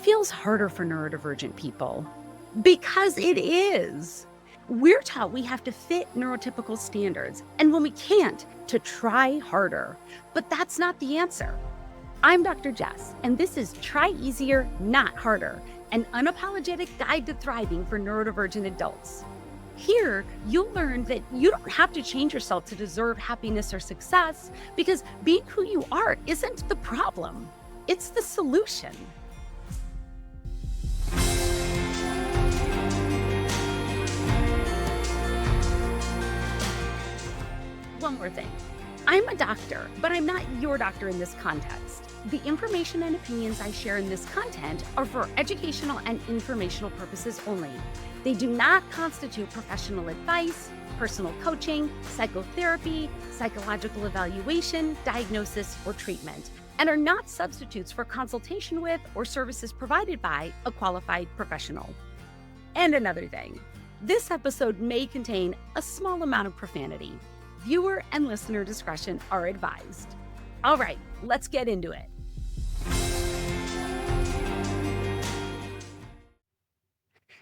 feels harder for neurodivergent people? Because it is. We're taught we have to fit neurotypical standards, and when we can't, to try harder. But that's not the answer. I'm Dr. Jess, and this is Try Easier, Not Harder, an unapologetic guide to thriving for neurodivergent adults. Here, you'll learn that you don't have to change yourself to deserve happiness or success, because being who you are isn't the problem, it's the solution. One more thing. I'm a doctor, but I'm not your doctor in this context. The information and opinions I share in this content are for educational and informational purposes only. They do not constitute professional advice, personal coaching, psychotherapy, psychological evaluation, diagnosis, or treatment, and are not substitutes for consultation with or services provided by a qualified professional. And another thing, this episode may contain a small amount of profanity. Viewer and listener discretion are advised. All right, let's get into it.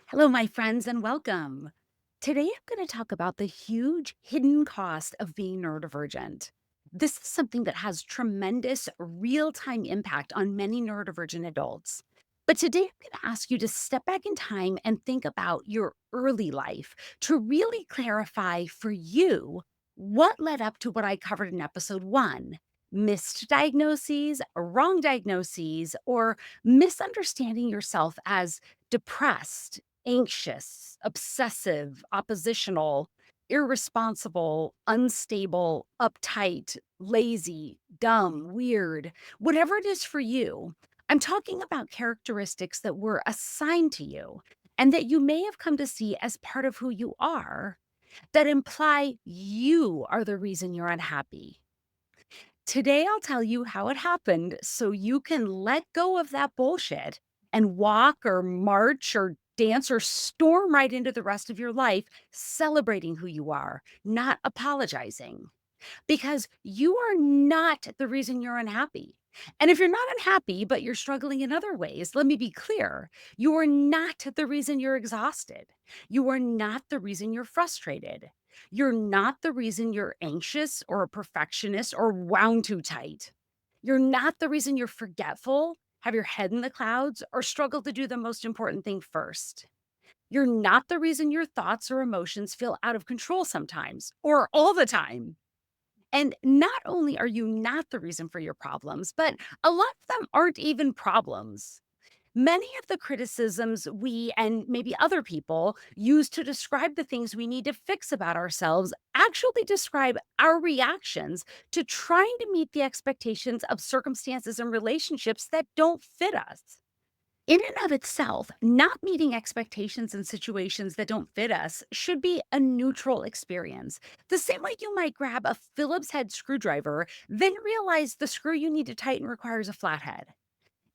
Hello, my friends, and welcome. Today, I'm going to talk about the huge hidden cost of being neurodivergent. This is something that has tremendous real-time impact on many neurodivergent adults. But today, I'm going to ask you to step back in time and think about your early life to really clarify for you what led up to what I covered in episode 1: missed diagnoses, wrong diagnoses, or misunderstanding yourself as depressed, anxious, obsessive, oppositional, irresponsible, unstable, uptight, lazy, dumb, weird, whatever it is for you. I'm talking about characteristics that were assigned to you and that you may have come to see as part of who you are that imply you are the reason you're unhappy. Today, I'll tell you how it happened so you can let go of that bullshit and walk or march or dance or storm right into the rest of your life celebrating who you are, not apologizing. Because you are not the reason you're unhappy. And if you're not unhappy, but you're struggling in other ways, let me be clear. You are not the reason you're exhausted. You are not the reason you're frustrated. You're not the reason you're anxious or a perfectionist or wound too tight. You're not the reason you're forgetful, have your head in the clouds, or struggle to do the most important thing first. You're not the reason your thoughts or emotions feel out of control sometimes or all the time. And not only are you not the reason for your problems, but a lot of them aren't even problems. Many of the criticisms we and maybe other people use to describe the things we need to fix about ourselves actually describe our reactions to trying to meet the expectations of circumstances and relationships that don't fit us. In and of itself, not meeting expectations in situations that don't fit us should be a neutral experience. The same way you might grab a Phillips head screwdriver, then realize the screw you need to tighten requires a flathead.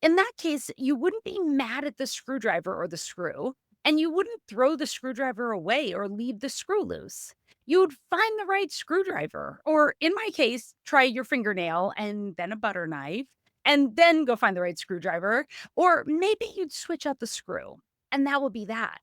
In that case, you wouldn't be mad at the screwdriver or the screw, and you wouldn't throw the screwdriver away or leave the screw loose. You would find the right screwdriver, or in my case, try your fingernail and then a butter knife, and then go find the right screwdriver, or maybe you'd switch out the screw, and that would be that.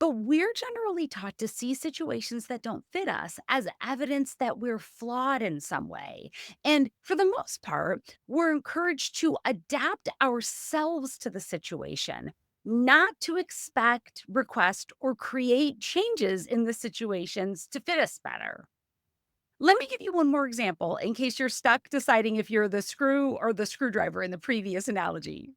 But we're generally taught to see situations that don't fit us as evidence that we're flawed in some way. And for the most part, we're encouraged to adapt ourselves to the situation, not to expect, request, or create changes in the situations to fit us better. Let me give you one more example in case you're stuck deciding if you're the screw or the screwdriver in the previous analogy.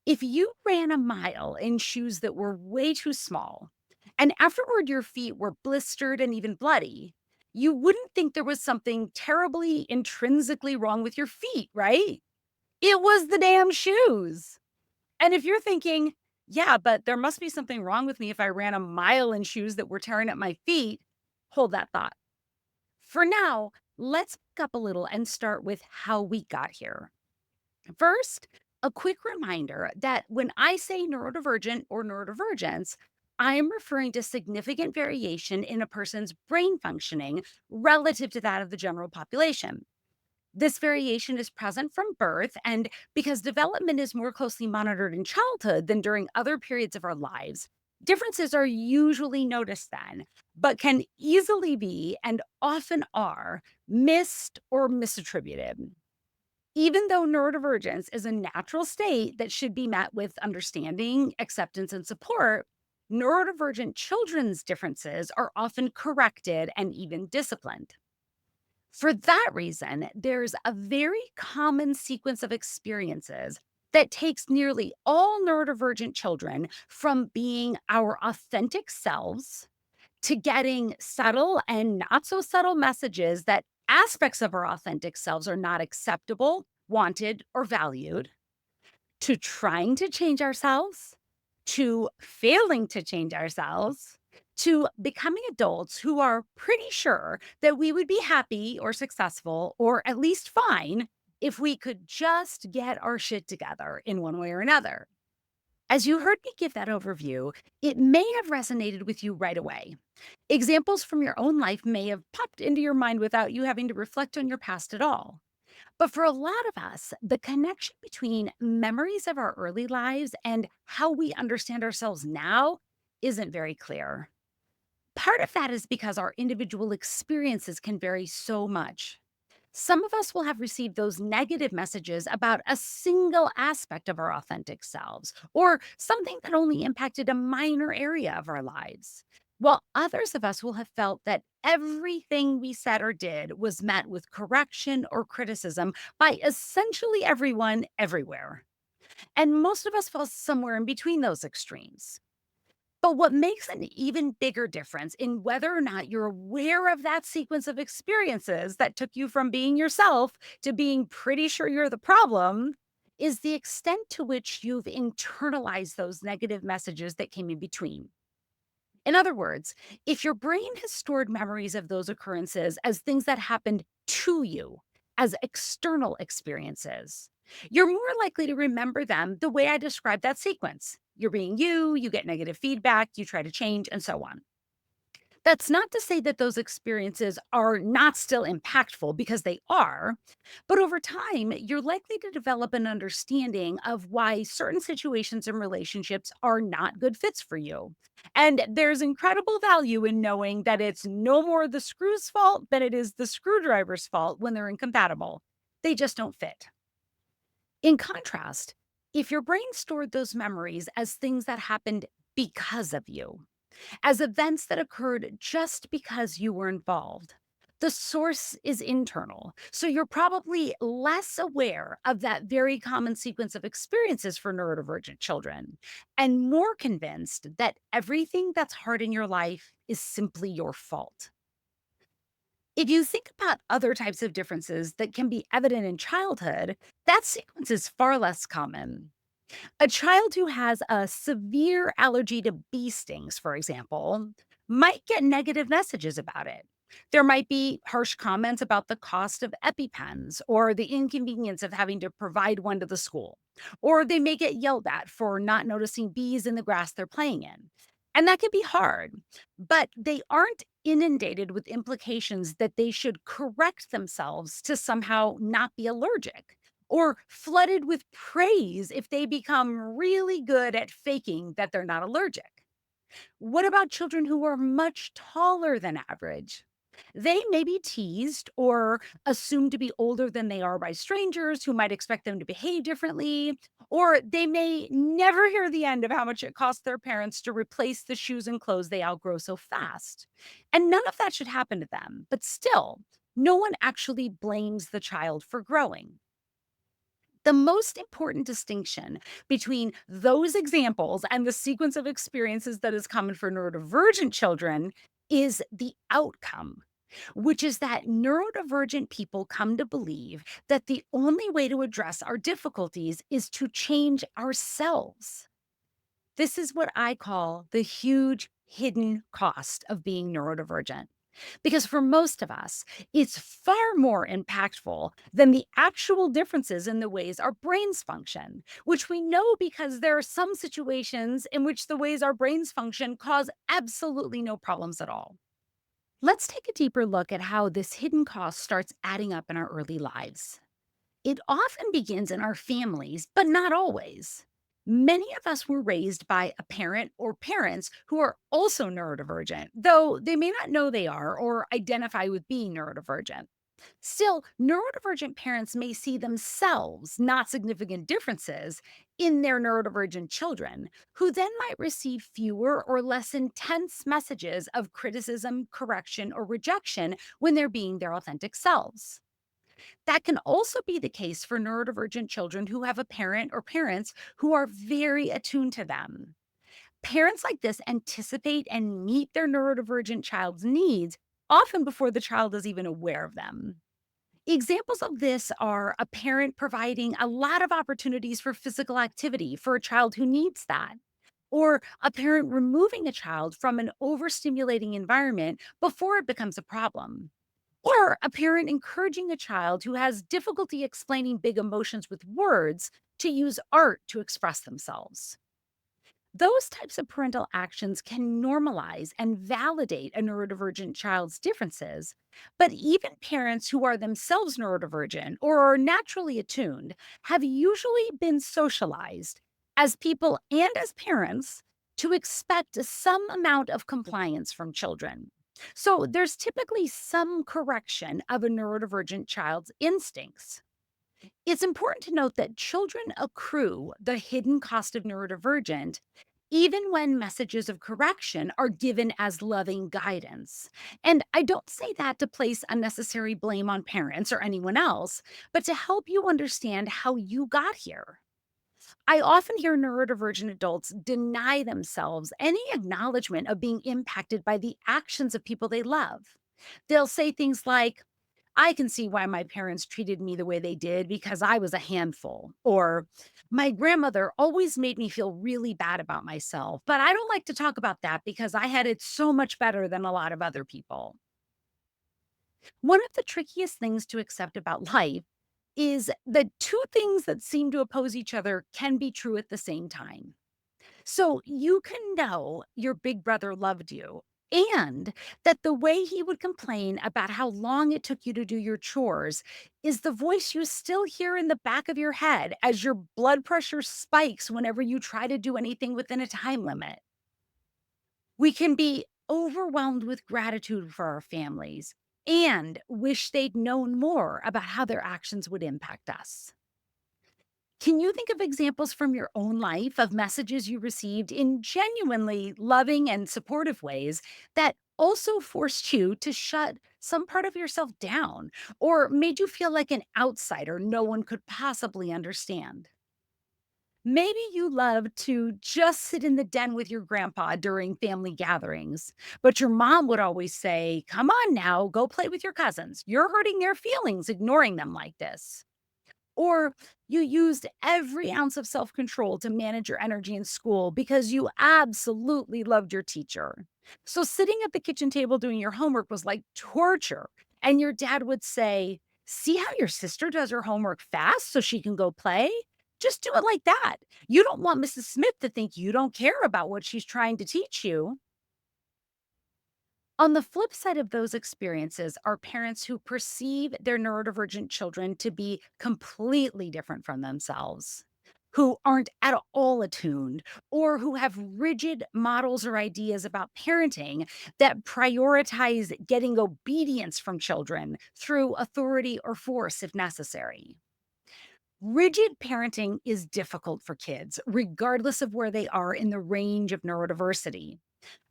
If you ran a mile in shoes that were way too small, and afterward your feet were blistered and even bloody, you wouldn't think there was something terribly intrinsically wrong with your feet, right? It was the damn shoes. And if you're thinking, yeah, but there must be something wrong with me if I ran a mile in shoes that were tearing at my feet, hold that thought. For now, let's back up a little and start with how we got here. First, a quick reminder that when I say neurodivergent or neurodivergence, I'm referring to significant variation in a person's brain functioning relative to that of the general population. This variation is present from birth, and because development is more closely monitored in childhood than during other periods of our lives, differences are usually noticed then, but can easily be and often are missed or misattributed. Even though neurodivergence is a natural state that should be met with understanding, acceptance, and support, neurodivergent children's differences are often corrected and even disciplined. For that reason, there's a very common sequence of experiences that takes nearly all neurodivergent children from being our authentic selves to getting subtle and not so subtle messages that aspects of our authentic selves are not acceptable, wanted, or valued, to trying to change ourselves, to failing to change ourselves, to becoming adults who are pretty sure that we would be happy or successful or at least fine if we could just get our shit together in one way or another. As you heard me give that overview, it may have resonated with you right away. Examples from your own life may have popped into your mind without you having to reflect on your past at all. But for a lot of us, the connection between memories of our early lives and how we understand ourselves now isn't very clear. Part of that is because our individual experiences can vary so much. Some of us will have received those negative messages about a single aspect of our authentic selves or something that only impacted a minor area of our lives, while others of us will have felt that everything we said or did was met with correction or criticism by essentially everyone everywhere. And most of us fall somewhere in between those extremes. But what makes an even bigger difference in whether or not you're aware of that sequence of experiences that took you from being yourself to being pretty sure you're the problem is the extent to which you've internalized those negative messages that came in between. In other words, if your brain has stored memories of those occurrences as things that happened to you, as external experiences, you're more likely to remember them the way I described that sequence. You're being you, you get negative feedback, you try to change, and so on. That's not to say that those experiences are not still impactful because they are, but over time, you're likely to develop an understanding of why certain situations and relationships are not good fits for you. And there's incredible value in knowing that it's no more the screw's fault than it is the screwdriver's fault when they're incompatible. They just don't fit. In contrast, if your brain stored those memories as things that happened because of you, as events that occurred just because you were involved. The source is internal, so you're probably less aware of that very common sequence of experiences for neurodivergent children and more convinced that everything that's hard in your life is simply your fault. If you think about other types of differences that can be evident in childhood, that sequence is far less common. A child who has a severe allergy to bee stings, for example, might get negative messages about it. There might be harsh comments about the cost of EpiPens or the inconvenience of having to provide one to the school. Or they may get yelled at for not noticing bees in the grass they're playing in. And that can be hard, but they aren't inundated with implications that they should correct themselves to somehow not be allergic or flooded with praise if they become really good at faking that they're not allergic. What about children who are much taller than average? They may be teased or assumed to be older than they are by strangers who might expect them to behave differently, or they may never hear the end of how much it costs their parents to replace the shoes and clothes they outgrow so fast. And none of that should happen to them, but still, no one actually blames the child for growing. The most important distinction between those examples and the sequence of experiences that is common for neurodivergent children is the outcome, which is that neurodivergent people come to believe that the only way to address our difficulties is to change ourselves. This is what I call the huge hidden cost of being neurodivergent. Because for most of us, it's far more impactful than the actual differences in the ways our brains function, which we know because there are some situations in which the ways our brains function cause absolutely no problems at all. Let's take a deeper look at how this hidden cost starts adding up in our early lives. It often begins in our families, but not always. Many of us were raised by a parent or parents who are also neurodivergent, though they may not know they are or identify with being neurodivergent. Still, neurodivergent parents may see themselves, not significant differences, in their neurodivergent children, who then might receive fewer or less intense messages of criticism, correction, or rejection when they're being their authentic selves. That can also be the case for neurodivergent children who have a parent or parents who are very attuned to them. Parents like this anticipate and meet their neurodivergent child's needs often before the child is even aware of them. Examples of this are a parent providing a lot of opportunities for physical activity for a child who needs that, or a parent removing a child from an overstimulating environment before it becomes a problem, or a parent encouraging a child who has difficulty explaining big emotions with words to use art to express themselves. Those types of parental actions can normalize and validate a neurodivergent child's differences. But even parents who are themselves neurodivergent or are naturally attuned have usually been socialized as people and as parents to expect some amount of compliance from children. So there's typically some correction of a neurodivergent child's instincts. It's important to note that children accrue the hidden cost of neurodivergent even when messages of correction are given as loving guidance. And I don't say that to place unnecessary blame on parents or anyone else, but to help you understand how you got here. I often hear neurodivergent adults deny themselves any acknowledgement of being impacted by the actions of people they love. They'll say things like, I can see why my parents treated me the way they did because I was a handful. Or, my grandmother always made me feel really bad about myself, but I don't like to talk about that because I had it so much better than a lot of other people. One of the trickiest things to accept about life is that two things that seem to oppose each other can be true at the same time. So you can know your big brother loved you and that the way he would complain about how long it took you to do your chores is the voice you still hear in the back of your head as your blood pressure spikes whenever you try to do anything within a time limit. We can be overwhelmed with gratitude for our families and wish they'd known more about how their actions would impact us. Can you think of examples from your own life of messages you received in genuinely loving and supportive ways that also forced you to shut some part of yourself down or made you feel like an outsider no one could possibly understand? Maybe you love to just sit in the den with your grandpa during family gatherings, but your mom would always say, "Come on now, go play with your cousins. You're hurting their feelings ignoring them like this." Or you used every ounce of self control to manage your energy in school because you absolutely loved your teacher. So, sitting at the kitchen table doing your homework was like torture. And your dad would say, "See how your sister does her homework fast so she can go play? Just do it like that. You don't want Mrs. Smith to think you don't care about what she's trying to teach you." On the flip side of those experiences are parents who perceive their neurodivergent children to be completely different from themselves, who aren't at all attuned, or who have rigid models or ideas about parenting that prioritize getting obedience from children through authority or force if necessary. Rigid parenting is difficult for kids, regardless of where they are in the range of neurodiversity.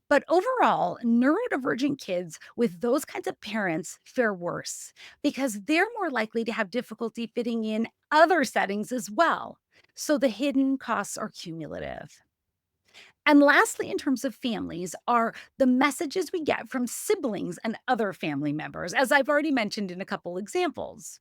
But overall, neurodivergent kids with those kinds of parents fare worse because they're more likely to have difficulty fitting in other settings as well. So the hidden costs are cumulative. And lastly, in terms of families, are the messages we get from siblings and other family members, as I've already mentioned in a couple examples.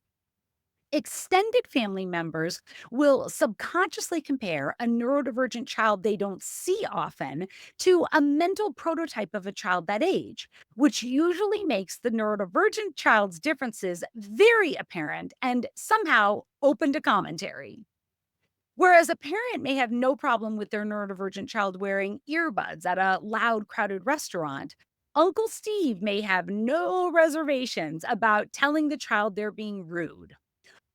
Extended family members will subconsciously compare a neurodivergent child they don't see often to a mental prototype of a child that age, which usually makes the neurodivergent child's differences very apparent and somehow open to commentary. Whereas a parent may have no problem with their neurodivergent child wearing earbuds at a loud, crowded restaurant, Uncle Steve may have no reservations about telling the child they're being rude.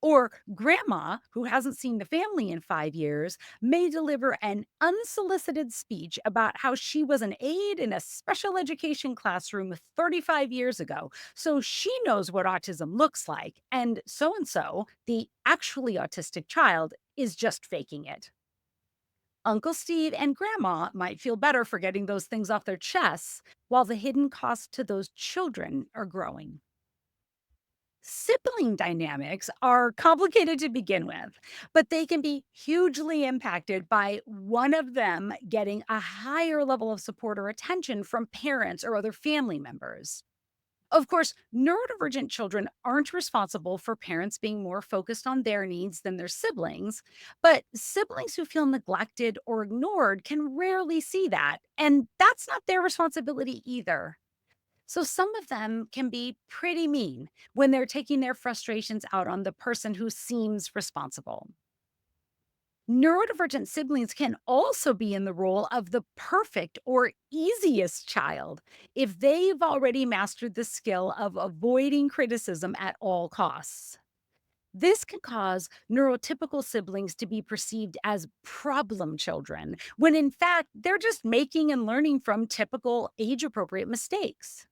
Or grandma, who hasn't seen the family in 5 years, may deliver an unsolicited speech about how she was an aide in a special education classroom 35 years ago. So she knows what autism looks like. And so, the actually autistic child, is just faking it. Uncle Steve and Grandma might feel better for getting those things off their chests while the hidden costs to those children are growing. Sibling dynamics are complicated to begin with, but they can be hugely impacted by one of them getting a higher level of support or attention from parents or other family members. Of course, neurodivergent children aren't responsible for parents being more focused on their needs than their siblings, but siblings who feel neglected or ignored can rarely see that, and that's not their responsibility either. So some of them can be pretty mean when they're taking their frustrations out on the person who seems responsible. Neurodivergent siblings can also be in the role of the perfect or easiest child if they've already mastered the skill of avoiding criticism at all costs. This can cause neurotypical siblings to be perceived as problem children, when in fact, they're just making and learning from typical age appropriate mistakes.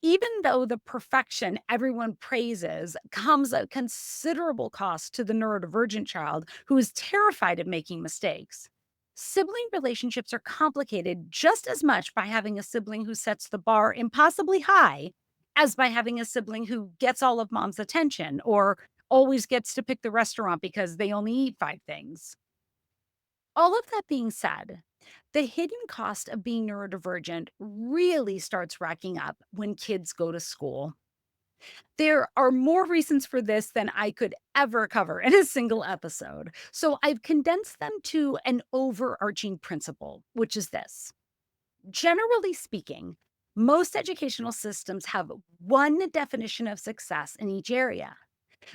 Even though the perfection everyone praises comes at considerable cost to the neurodivergent child who is terrified of making mistakes, sibling relationships are complicated just as much by having a sibling who sets the bar impossibly high as by having a sibling who gets all of mom's attention or always gets to pick the restaurant because they only eat five things. All of that being said, the hidden cost of being neurodivergent really starts racking up when kids go to school. There are more reasons for this than I could ever cover in a single episode. So I've condensed them to an overarching principle, which is this. Generally speaking, most educational systems have one definition of success in each area.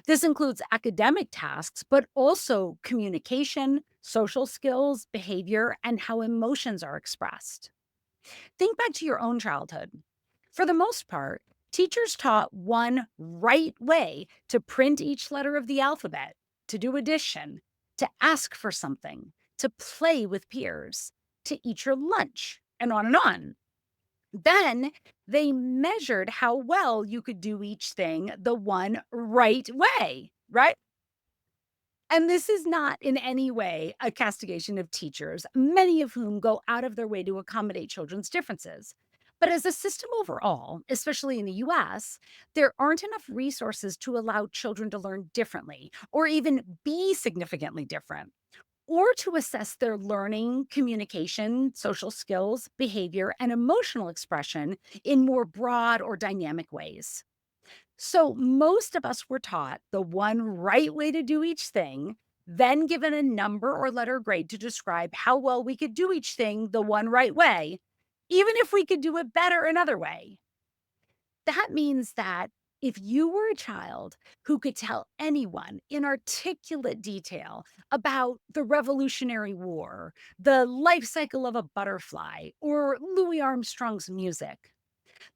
This includes academic tasks, but also communication, social skills, behavior, and how emotions are expressed. Think back to your own childhood. For the most part, teachers taught one right way to print each letter of the alphabet, to do addition, to ask for something, to play with peers, to eat your lunch, and on and on. Then they measured how well you could do each thing the one right way, right? And this is not in any way a castigation of teachers, many of whom go out of their way to accommodate children's differences. But as a system overall, especially in the US, there aren't enough resources to allow children to learn differently or even be significantly different, or to assess their learning, communication, social skills, behavior, and emotional expression in more broad or dynamic ways. So, most of us were taught the one right way to do each thing, then given a number or letter grade to describe how well we could do each thing the one right way, even if we could do it better another way. That means that if you were a child who could tell anyone in articulate detail about the Revolutionary War, the life cycle of a butterfly, or Louis Armstrong's music,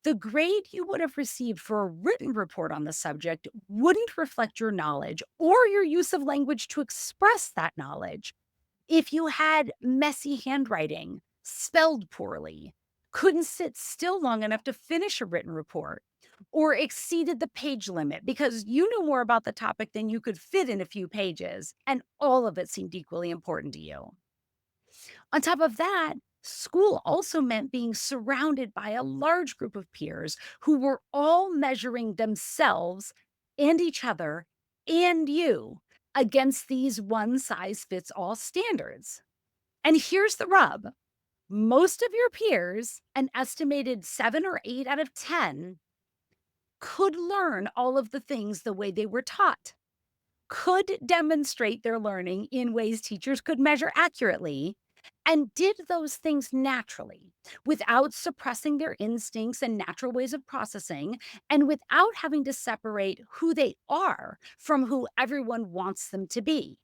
the grade you would have received for a written report on the subject wouldn't reflect your knowledge or your use of language to express that knowledge. If you had messy handwriting, spelled poorly, couldn't sit still long enough to finish a written report, or exceeded the page limit because you knew more about the topic than you could fit in a few pages, and all of it seemed equally important to you. On top of that, school also meant being surrounded by a large group of peers who were all measuring themselves and each other and you against these one size fits all standards. And here's the rub: most of your peers, an estimated 7 or 8 out of 10, could learn all of the things the way they were taught, could demonstrate their learning in ways teachers could measure accurately, and did those things naturally without suppressing their instincts and natural ways of processing, and without having to separate who they are from who everyone wants them to be.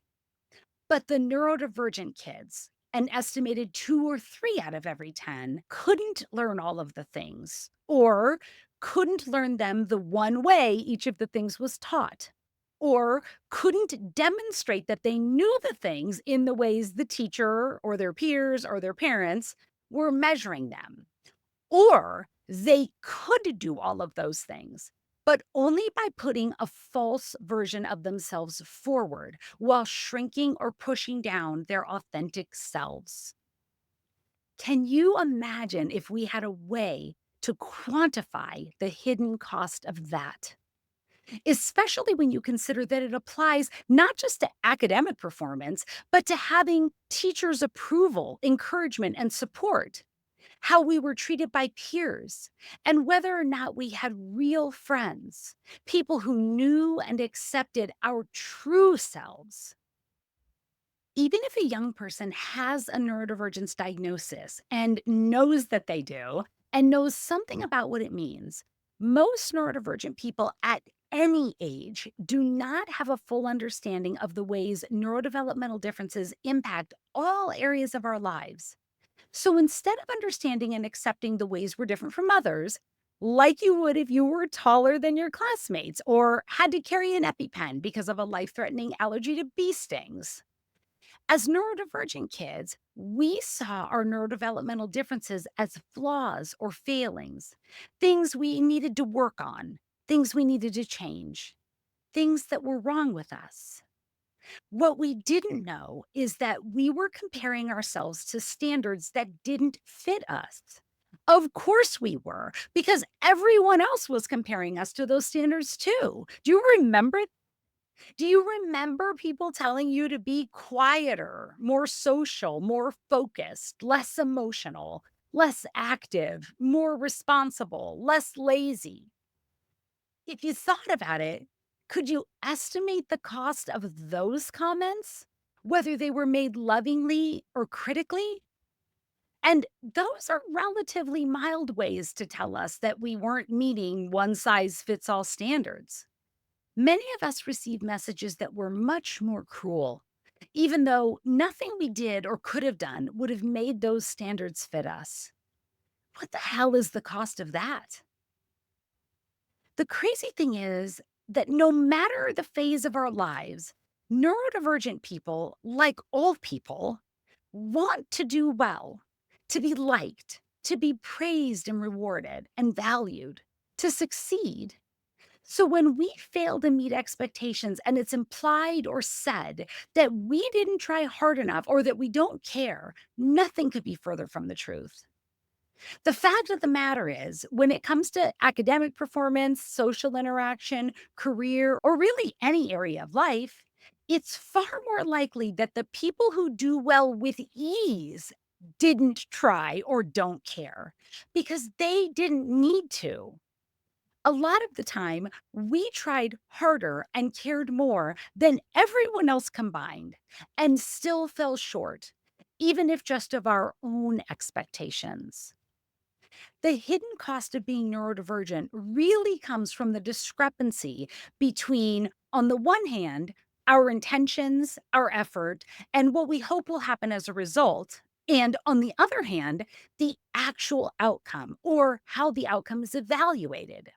But the neurodivergent kids an estimated 2 or 3 out of every 10 couldn't learn all of the things or couldn't learn them the one way each of the things was taught or couldn't demonstrate that they knew the things in the ways the teacher or their peers or their parents were measuring them. Or they could do all of those things, but only by putting a false version of themselves forward while shrinking or pushing down their authentic selves. Can you imagine if we had a way to quantify the hidden cost of that? Especially when you consider that it applies not just to academic performance, but to having teachers' approval, encouragement, and support, how we were treated by peers, and whether or not we had real friends, people who knew and accepted our true selves. Even if a young person has a neurodivergence diagnosis and knows that they do, and knows something about what it means, most neurodivergent people at any age do not have a full understanding of the ways neurodevelopmental differences impact all areas of our lives. So instead of understanding and accepting the ways we're different from others, like you would if you were taller than your classmates or had to carry an EpiPen because of a life threatening allergy to bee stings, as neurodivergent kids, we saw our neurodevelopmental differences as flaws or failings, things we needed to work on, things we needed to change, things that were wrong with us. What we didn't know is that we were comparing ourselves to standards that didn't fit us. Of course we were, because everyone else was comparing us to those standards too. Do you remember people telling you to be quieter, more social, more focused, less emotional, less active, more responsible, less lazy? If you thought about it, could you estimate the cost of those comments, whether they were made lovingly or critically? And those are relatively mild ways to tell us that we weren't meeting one size fits all standards. Many of us received messages that were much more cruel, even though nothing we did or could have done would have made those standards fit us. What the hell is the cost of that? The crazy thing is that no matter the phase of our lives, neurodivergent people, like all people, want to do well, to be liked, to be praised and rewarded and valued, to succeed. So when we fail to meet expectations and it's implied or said that we didn't try hard enough or that we don't care, nothing could be further from the truth. The fact of the matter is, when it comes to academic performance, social interaction, career, or really any area of life, it's far more likely that the people who do well with ease didn't try or don't care because they didn't need to. A lot of the time, we tried harder and cared more than everyone else combined and still fell short, even if just of our own expectations. The hidden cost of being neurodivergent really comes from the discrepancy between, on the one hand, our intentions, our effort, and what we hope will happen as a result. And on the other hand, the actual outcome or how the outcome is evaluated.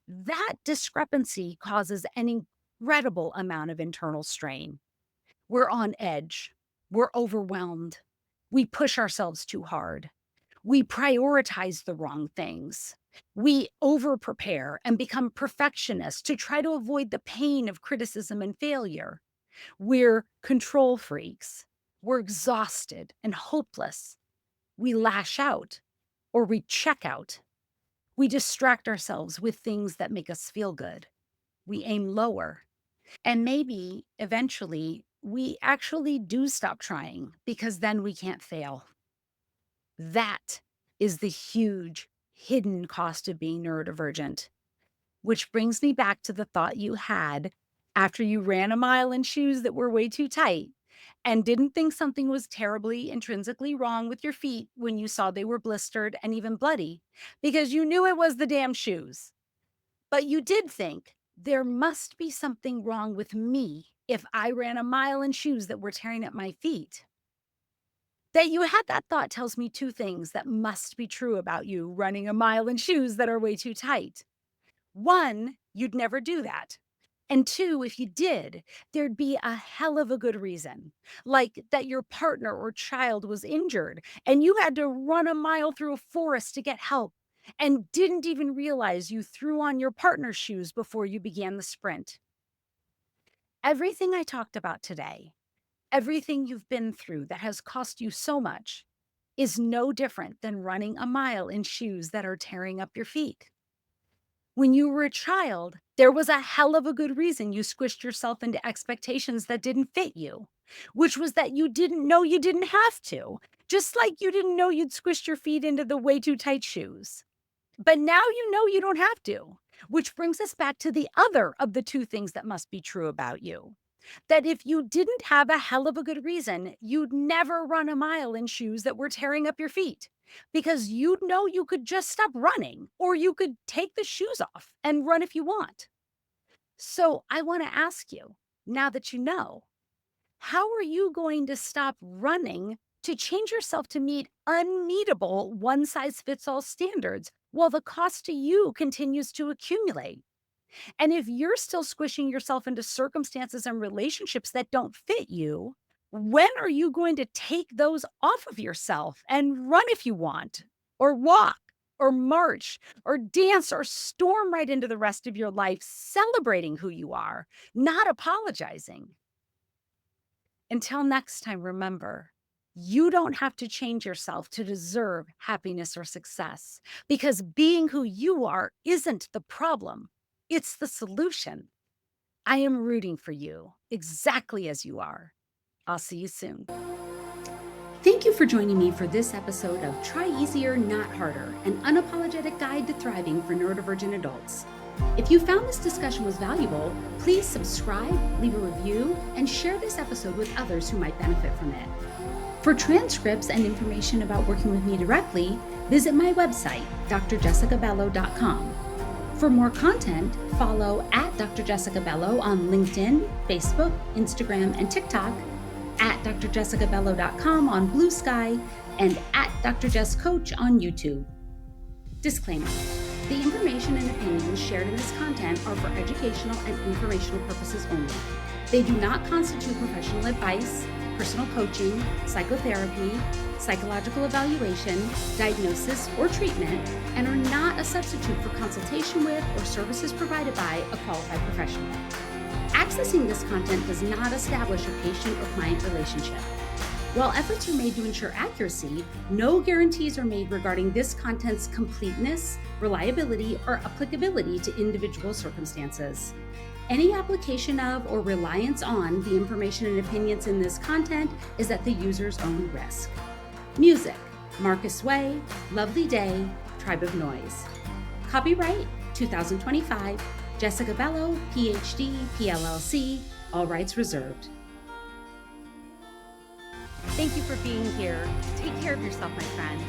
That discrepancy causes an incredible amount of internal strain. We're on edge. We're overwhelmed. We push ourselves too hard. We prioritize the wrong things. We over prepare and become perfectionists to try to avoid the pain of criticism and failure. We're control freaks. We're exhausted and hopeless. We lash out or we check out. We distract ourselves with things that make us feel good. We aim lower. And maybe eventually we actually do stop trying because then we can't fail. That is the huge hidden cost of being neurodivergent, which brings me back to the thought you had after you ran a mile in shoes that were way too tight and didn't think something was terribly intrinsically wrong with your feet when you saw they were blistered and even bloody because you knew it was the damn shoes. But you did think there must be something wrong with me if I ran a mile in shoes that were tearing up my feet. That you had that thought tells me two things that must be true about you running a mile in shoes that are way too tight. One, you'd never do that. And two, if you did, there'd be a hell of a good reason, like that your partner or child was injured and you had to run a mile through a forest to get help and didn't even realize you threw on your partner's shoes before you began the sprint. Everything I talked about today, everything you've been through that has cost you so much, is no different than running a mile in shoes that are tearing up your feet. When you were a child, there was a hell of a good reason you squished yourself into expectations that didn't fit you, which was that you didn't know you didn't have to, just like you didn't know you'd squished your feet into the way too tight shoes. But now you know you don't have to, which brings us back to the other of the two things that must be true about you. That if you didn't have a hell of a good reason, you'd never run a mile in shoes that were tearing up your feet because you'd know you could just stop running or you could take the shoes off and run if you want. So I want to ask you, now that you know, how are you going to stop running to change yourself to meet unmeetable one size fits all standards while the cost to you continues to accumulate? And if you're still squishing yourself into circumstances and relationships that don't fit you, when are you going to take those off of yourself and run if you want, or walk, or march, or dance, or storm right into the rest of your life celebrating who you are, not apologizing? Until next time, remember, you don't have to change yourself to deserve happiness or success because being who you are isn't the problem, it's the solution. I am rooting for you exactly as you are. I'll see you soon. Thank you for joining me for this episode of Try Easier, Not Harder, an unapologetic guide to thriving for neurodivergent adults. If you found this discussion was valuable, please subscribe, leave a review, and share this episode with others who might benefit from it. For transcripts and information about working with me directly, visit my website, drjessicabello.com. For more content, follow at Dr. Jessica Bello on LinkedIn, Facebook, Instagram, and TikTok, at drjessicabello.com on Blue Sky, and at Dr. Jess Coach on YouTube. Disclaimer. The information and opinions shared in this content are for educational and informational purposes only. They do not constitute professional advice, personal coaching, psychotherapy, psychological evaluation, diagnosis, or treatment, and are not a substitute for consultation with or services provided by a qualified professional. Accessing this content does not establish a patient or client relationship. While efforts are made to ensure accuracy, no guarantees are made regarding this content's completeness, reliability, or applicability to individual circumstances. Any application of or reliance on the information and opinions in this content is at the user's own risk. Music, Marcus Way, Lovely Day, Tribe of Noise. Copyright 2025, Jessica Bello, PhD, PLLC, all rights reserved. Thank you for being here. Take care of yourself, my friend.